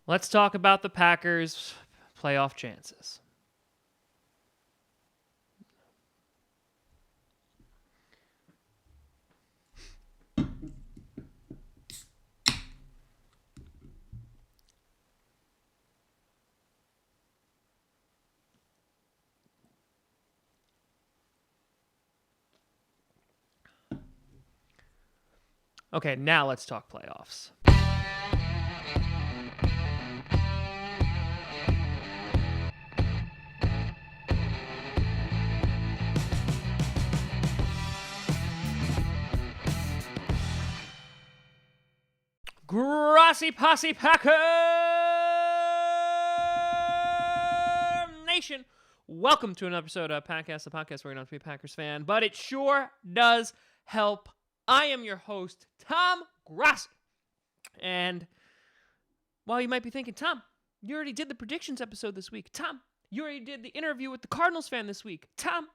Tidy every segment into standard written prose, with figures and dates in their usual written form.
Let's talk about the Packers' playoff chances. Okay, now let's talk playoffs. Grossi Posse Packer Nation. Welcome to another episode of Podcast, the podcast where you're not to be a Packers fan, but it sure does help. I am your host, Tom Grossi. And while you might be thinking, Tom, you already did the predictions episode this week. Tom, you already did the interview with the Cardinals fan this week. Tom,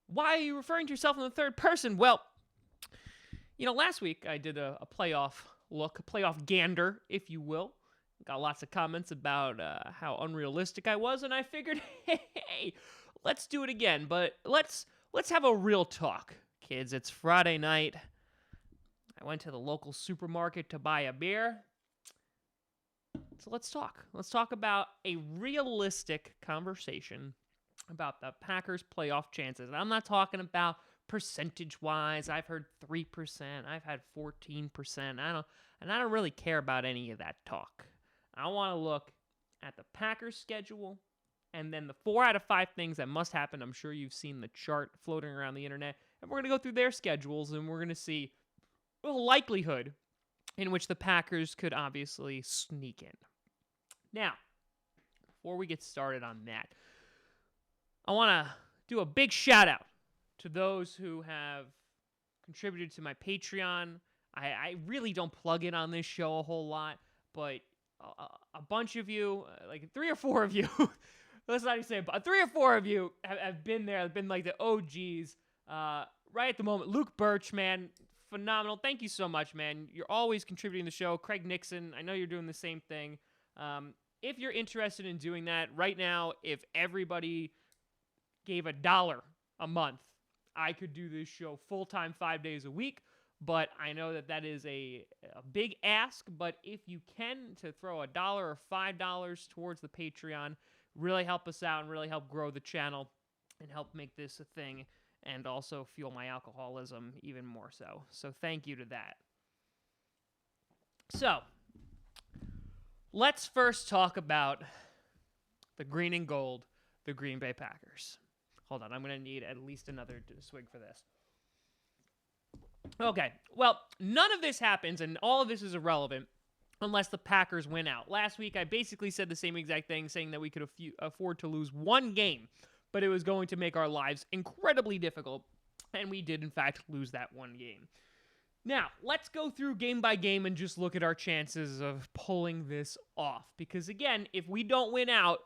why are you referring to yourself in the third person? Well, last week I did a playoff look, a playoff gander, if you will. Got lots of comments about how unrealistic I was, and I figured, hey, let's do it again. But let's have a real talk, kids. It's Friday night. I went to the local supermarket to buy a beer. So let's talk. Let's talk about a realistic conversation about the Packers' playoff chances. And I'm not talking about percentage-wise. I've heard 3%. I've had 14%. I don't really care about any of that talk. I want to look at the Packers' schedule and then the 4 out of 5 things that must happen. I'm sure you've seen the chart floating around the internet. And we're going to go through their schedules and we're going to see the likelihood in which the Packers could obviously sneak in. Now, before we get started on that, I want to do a big shout out to those who have contributed to my Patreon. I really don't plug in on this show a whole lot, but a bunch of you, like 3 or 4 of you, let's not even say it, but 3 or 4 of you have been there, have been like the OGs right at the moment. Luke Birch, man, phenomenal. Thank you so much, man. You're always contributing to the show. Craig Nixon, I know you're doing the same thing. If you're interested in doing that, right now, if everybody gave $1 a month, I could do this show full-time 5 days a week, but I know that is a big ask, but if you can, to throw $1 or $5 towards the Patreon, really help us out and really help grow the channel and help make this a thing and also fuel my alcoholism even more so. So thank you to that. So, let's first talk about the green and gold, the Green Bay Packers. Hold on, I'm going to need at least another swig for this. Okay, well, none of this happens, and all of this is irrelevant unless the Packers win out. Last week, I basically said the same exact thing, saying that we could afford to lose one game, but it was going to make our lives incredibly difficult, and we did, in fact, lose that one game. Now, let's go through game by game and just look at our chances of pulling this off, because, again, if we don't win out,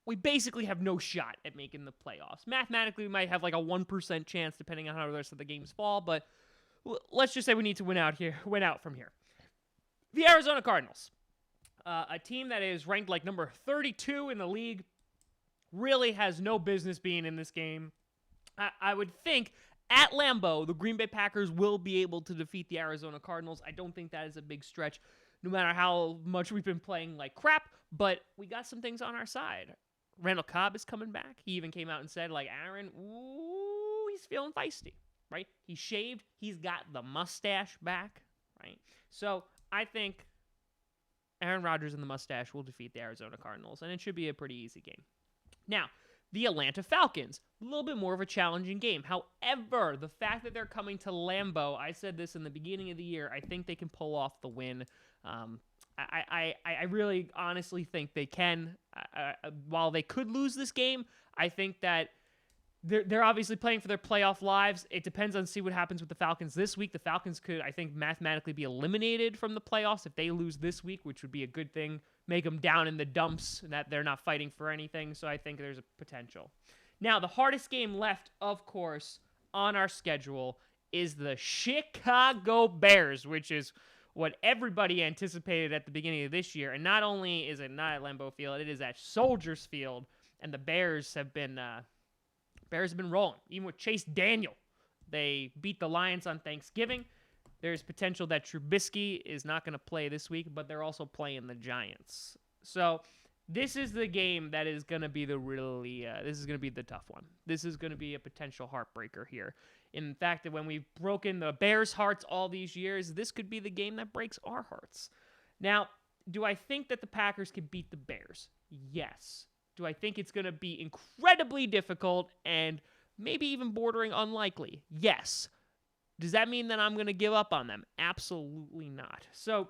we basically have no shot at making the playoffs. Mathematically, we might have like a 1% chance depending on how the rest of the games fall, but let's just say we need to win out from here. The Arizona Cardinals, a team that is ranked like number 32 in the league, really has no business being in this game. I would think at Lambeau, the Green Bay Packers will be able to defeat the Arizona Cardinals. I don't think that is a big stretch, no matter how much we've been playing like crap, but we got some things on our side. Randall Cobb is coming back. He even came out and said, like, Aaron, he's feeling feisty, right? He shaved. He's got the mustache back, right? So I think Aaron Rodgers and the mustache will defeat the Arizona Cardinals, and it should be a pretty easy game. Now, the Atlanta Falcons, a little bit more of a challenging game. However, the fact that they're coming to Lambeau, I said this in the beginning of the year, I think they can pull off the win. I really honestly think they can. While they could lose this game, I think that they're obviously playing for their playoff lives. It depends on see what happens with the Falcons this week. The Falcons could, I think, mathematically be eliminated from the playoffs if they lose this week, which would be a good thing. Make them down in the dumps and that they're not fighting for anything. So I think there's a potential. Now, the hardest game left, of course, on our schedule is the Chicago Bears, which is what everybody anticipated at the beginning of this year. And not only is it not at Lambeau Field, it is at Soldiers Field, and the Bears have been rolling. Even with Chase Daniel, they beat the Lions on Thanksgiving. There's potential that Trubisky is not going to play this week, but they're also playing the Giants. So this is the game that is going to be this is going to be the tough one. This is going to be a potential heartbreaker here. In fact, that when we've broken the Bears' hearts all these years, this could be the game that breaks our hearts. Now, do I think that the Packers can beat the Bears? Yes. Do I think it's going to be incredibly difficult and maybe even bordering unlikely? Yes. Does that mean that I'm going to give up on them? Absolutely not. So,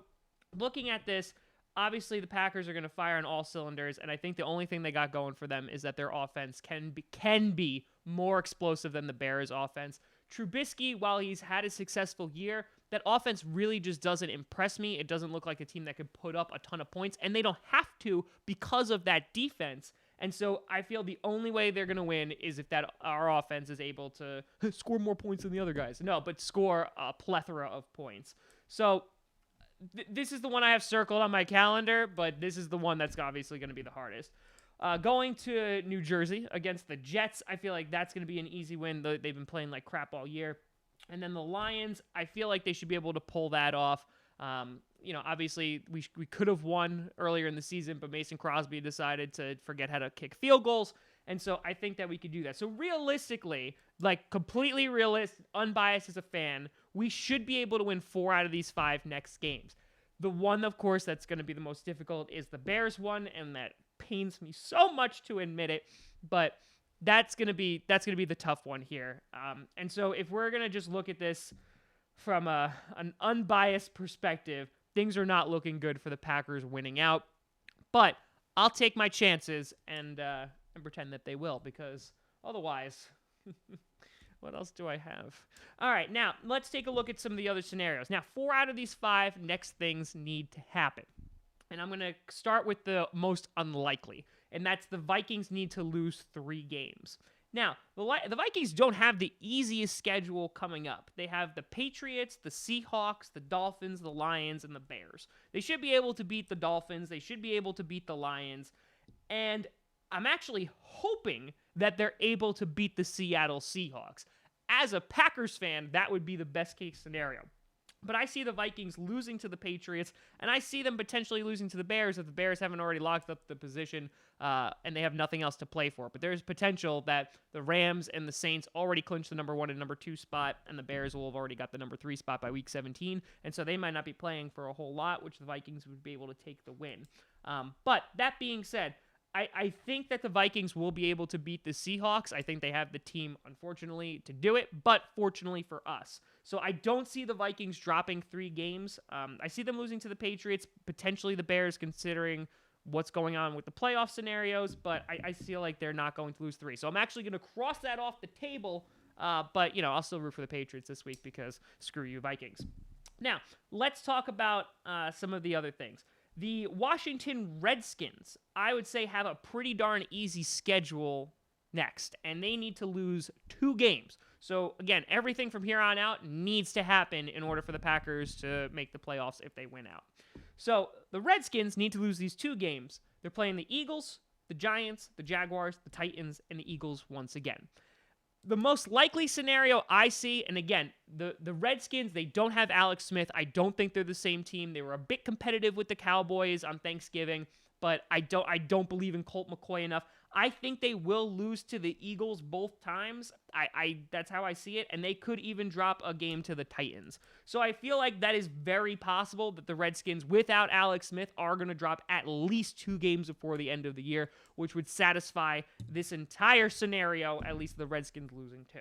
looking at this, obviously the Packers are going to fire on all cylinders, and I think the only thing they got going for them is that their offense can be more explosive than the Bears' offense. Trubisky, while he's had a successful year, that offense really just doesn't impress me. It doesn't look like a team that could put up a ton of points, and they don't have to because of that defense. And so I feel the only way they're going to win is if that our offense is able to score more points than the other guys. No, but score a plethora of points. So this is the one I have circled on my calendar, but this is the one that's obviously going to be the hardest. Going to New Jersey against the Jets, I feel like that's going to be an easy win. They've been playing like crap all year. And then the Lions, I feel like they should be able to pull that off. Obviously, we could have won earlier in the season, but Mason Crosby decided to forget how to kick field goals. And so I think that we could do that. So realistically, like completely realistic, unbiased as a fan, we should be able to win 4 out of these 5 next games. The one, of course, that's going to be the most difficult is the Bears one, and that pains me so much to admit it, but that's going to be the tough one here. And so if we're going to just look at this from an unbiased perspective, things are not looking good for the Packers winning out. But I'll take my chances and pretend that they will, because otherwise, what else do I have? All right, now let's take a look at some of the other scenarios. Now, 4 out of these 5 next things need to happen. And I'm going to start with the most unlikely, and that's the Vikings need to lose 3 games. Now, the Vikings don't have the easiest schedule coming up. They have the Patriots, the Seahawks, the Dolphins, the Lions, and the Bears. They should be able to beat the Dolphins. They should be able to beat the Lions. And I'm actually hoping that they're able to beat the Seattle Seahawks. As a Packers fan, that would be the best case scenario. But I see the Vikings losing to the Patriots, and I see them potentially losing to the Bears if the Bears haven't already locked up the position and they have nothing else to play for. But there's potential that the Rams and the Saints already clinched the number 1 and number 2 spot, and the Bears will have already got the number 3 spot by week 17, and so they might not be playing for a whole lot, which the Vikings would be able to take the win. But that being said, I think that the Vikings will be able to beat the Seahawks. I think they have the team, unfortunately, to do it, but fortunately for us. So I don't see the Vikings dropping 3 games. I see them losing to the Patriots, potentially the Bears, considering what's going on with the playoff scenarios, but I feel like they're not going to lose 3. So I'm actually going to cross that off the table, but, I'll still root for the Patriots this week because screw you, Vikings. Now, let's talk about some of the other things. The Washington Redskins, I would say, have a pretty darn easy schedule next, and they need to lose 2 games. So, again, everything from here on out needs to happen in order for the Packers to make the playoffs if they win out. So, the Redskins need to lose these 2 games. They're playing the Eagles, the Giants, the Jaguars, the Titans, and the Eagles once again. The most likely scenario I see, and again, the Redskins, they don't have Alex Smith. I don't think they're the same team. They were a bit competitive with the Cowboys on Thanksgiving, but I don't believe in Colt McCoy enough. I think they will lose to the Eagles both times. That's how I see it, and they could even drop a game to the Titans. So I feel like that is very possible that the Redskins, without Alex Smith, are going to drop at least 2 games before the end of the year, which would satisfy this entire scenario, at least the Redskins losing 2.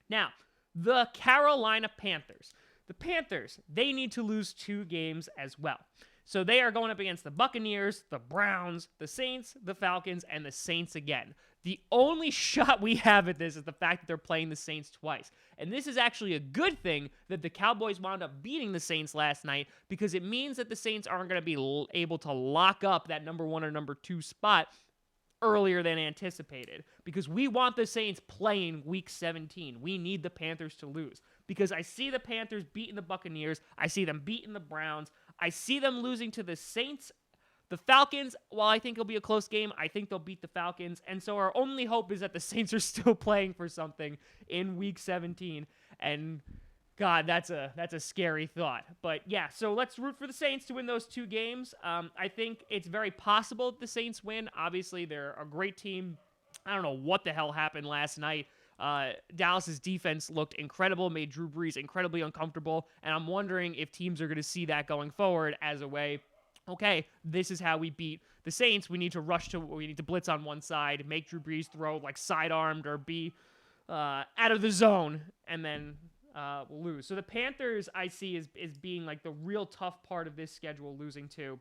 Now, the Carolina Panthers. The Panthers, they need to lose 2 games as well. So they are going up against the Buccaneers, the Browns, the Saints, the Falcons, and the Saints again. The only shot we have at this is the fact that they're playing the Saints twice. And this is actually a good thing that the Cowboys wound up beating the Saints last night, because it means that the Saints aren't going to be able to lock up that number 1 or number 2 spot earlier than anticipated, because we want the Saints playing week 17. We need the Panthers to lose. because I see the Panthers beating the Buccaneers. I see them beating the Browns. I see them losing to the Saints. The Falcons, while I think it'll be a close game, I think they'll beat the Falcons. And so our only hope is that the Saints are still playing for something in Week 17. And God, that's a scary thought. But yeah, so let's root for the Saints to win those 2 games. I think it's very possible that the Saints win. Obviously, they're a great team. I don't know what the hell happened last night. Dallas's defense looked incredible, made Drew Brees incredibly uncomfortable, and I'm wondering if teams are going to see that going forward as a way, okay, this is how we beat the Saints. We need to blitz on one side, make Drew Brees throw like sidearmed or be out of the zone, and then we'll lose. So the Panthers I see as being like the real tough part of this schedule, losing to,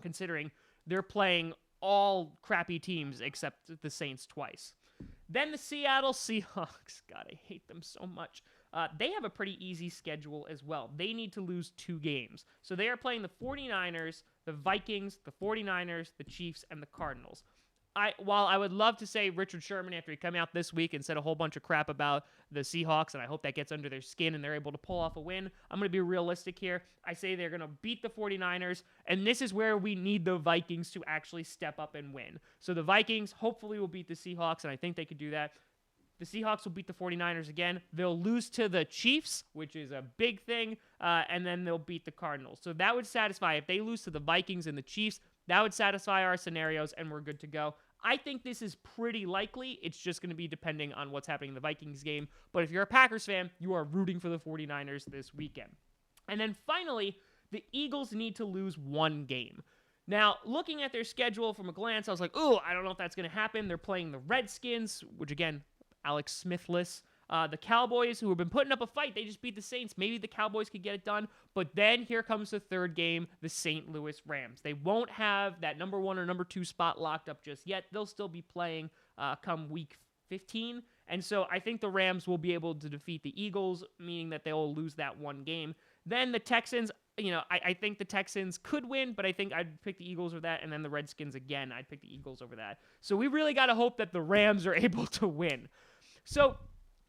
considering they're playing all crappy teams except the Saints twice. Then the Seattle Seahawks. God, I hate them so much. They have a pretty easy schedule as well. They need to lose 2 games. So they are playing the 49ers, the Vikings, the 49ers, the Chiefs, and the Cardinals. While I would love to say Richard Sherman, after he came out this week and said a whole bunch of crap about the Seahawks, and I hope that gets under their skin and they're able to pull off a win, I'm going to be realistic here. I say they're going to beat the 49ers, and this is where we need the Vikings to actually step up and win. So the Vikings hopefully will beat the Seahawks, and I think they could do that. The Seahawks will beat the 49ers again. They'll lose to the Chiefs, which is a big thing, and then they'll beat the Cardinals. So that would satisfy, if they lose to the Vikings and the Chiefs, that would satisfy our scenarios, and we're good to go. I think this is pretty likely. It's just going to be depending on what's happening in the Vikings game. But if you're a Packers fan, you are rooting for the 49ers this weekend. And then finally, the Eagles need to lose 1 game. Now, looking at their schedule from a glance, I was like, ooh, I don't know if that's going to happen. They're playing the Redskins, which again, Alex Smithless. The Cowboys, who have been putting up a fight, they just beat the Saints. Maybe the Cowboys could get it done. But then here comes the 3rd game, the St. Louis Rams. They won't have that number 1 or number 2 spot locked up just yet. They'll still be playing come week 15. And so I think the Rams will be able to defeat the Eagles, meaning that they'll lose that 1 game. Then the Texans, I think the Texans could win, but I think I'd pick the Eagles over that. And then the Redskins again, I'd pick the Eagles over that. So we really got to hope that the Rams are able to win. So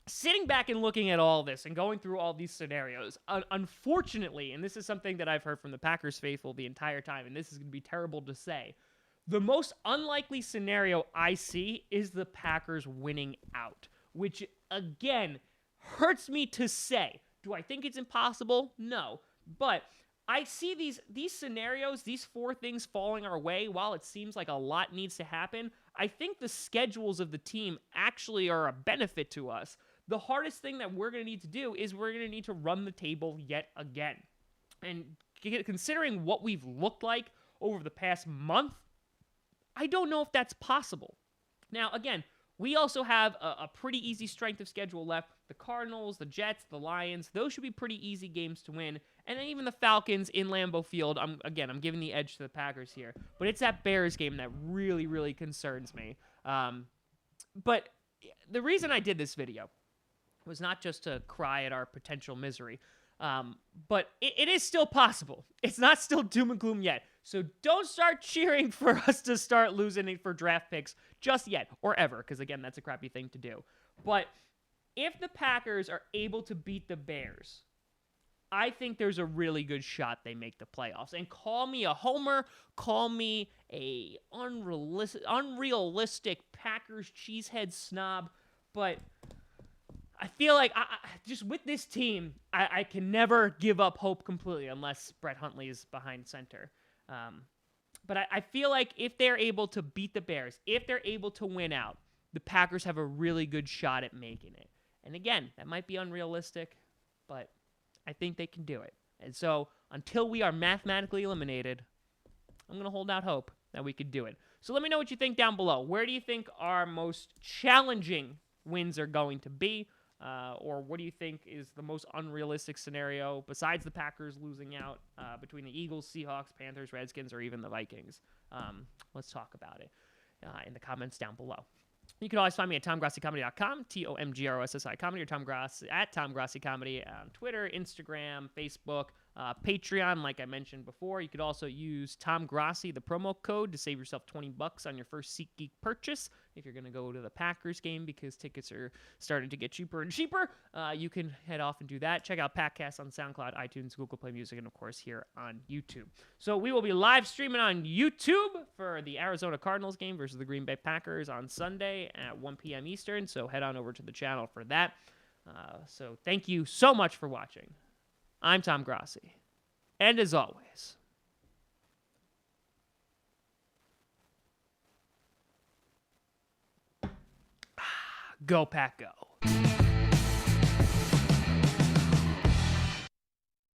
sitting back and looking at all this and going through all these scenarios, unfortunately, and this is something that I've heard from the Packers faithful the entire time, and this is going to be terrible to say, the most unlikely scenario I see is the Packers winning out, which, again, hurts me to say. Do I think it's impossible? No. But I see these scenarios, these 4 things falling our way, while it seems like a lot needs to happen, I think the schedules of the team actually are a benefit to us. The hardest thing that we're going to need to do is we're going to need to run the table yet again. And considering what we've looked like over the past month, I don't know if that's possible. Now, again, we also have a pretty easy strength of schedule left. The Cardinals, the Jets, the Lions, those should be pretty easy games to win. And then even the Falcons in Lambeau Field, I'm giving the edge to the Packers here. But it's that Bears game that really, really concerns me. But the reason I did this video was not just to cry at our potential misery, but it is still possible. It's not still doom and gloom yet. So don't start cheering for us to start losing it for draft picks just yet, or ever, because again, that's a crappy thing to do. But if the Packers are able to beat the Bears, I think there's a really good shot they make the playoffs. And call me a homer, call me a unrealistic Packers cheesehead snob, but I feel like just with this team, I can never give up hope completely unless Brett Hundley is behind center. But I feel like if they're able to beat the Bears, if they're able to win out, the Packers have a really good shot at making it. And again, that might be unrealistic, but I think they can do it. And so until we are mathematically eliminated, I'm going to hold out hope that we could do it. So let me know what you think down below. Where do you think our most challenging wins are going to be? Or what do you think is the most unrealistic scenario besides the Packers losing out between the Eagles, Seahawks, Panthers, Redskins, or even the Vikings? Let's talk about it in the comments down below. You can always find me at TomGrossiComedy.com, TomGrossi Comedy, or Tom Grossi Comedy on Twitter, Instagram, Facebook, Patreon, like I mentioned before. You could also use Tom Grossi, the promo code, to save yourself $20 on your first SeatGeek purchase. If you're going to go to the Packers game because tickets are starting to get cheaper and cheaper, you can head off and do that. Check out Packcast on SoundCloud, iTunes, Google Play Music, and of course here on YouTube. So we will be live streaming on YouTube for the Arizona Cardinals game versus the Green Bay Packers on Sunday at 1 p.m. Eastern. So head on over to the channel for that. So thank you so much for watching. I'm Tom Grossi. And as always, go Pack Go.